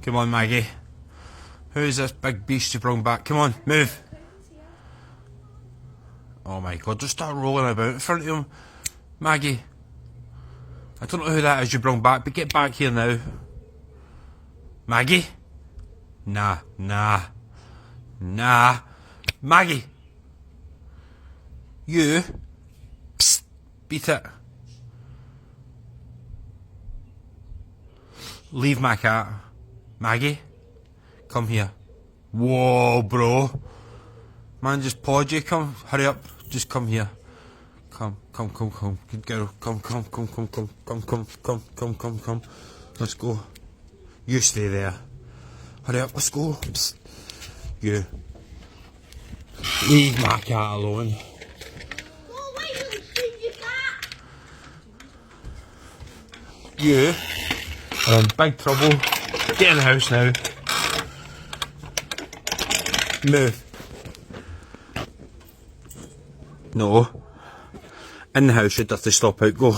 Come on, Maggie. Who's this big beast you brought back? Come on, move. Oh my god, just start rolling about in front of him. Maggie. I don't know who that is you brought back, but get back here now. Maggie? Nah. Maggie! You? Psst! Beat it. Leave my cat. Maggie? Come here. Whoa, bro. Man, just pawed you. Come, hurry up. Just come here. Come. Good girl. Come. Let's go. You stay there. Hurry up, let's go. Psst. You. Leave my cat alone. You are in big trouble. Get in the house now. Move. No. In the house, you'd have to stop out. Go.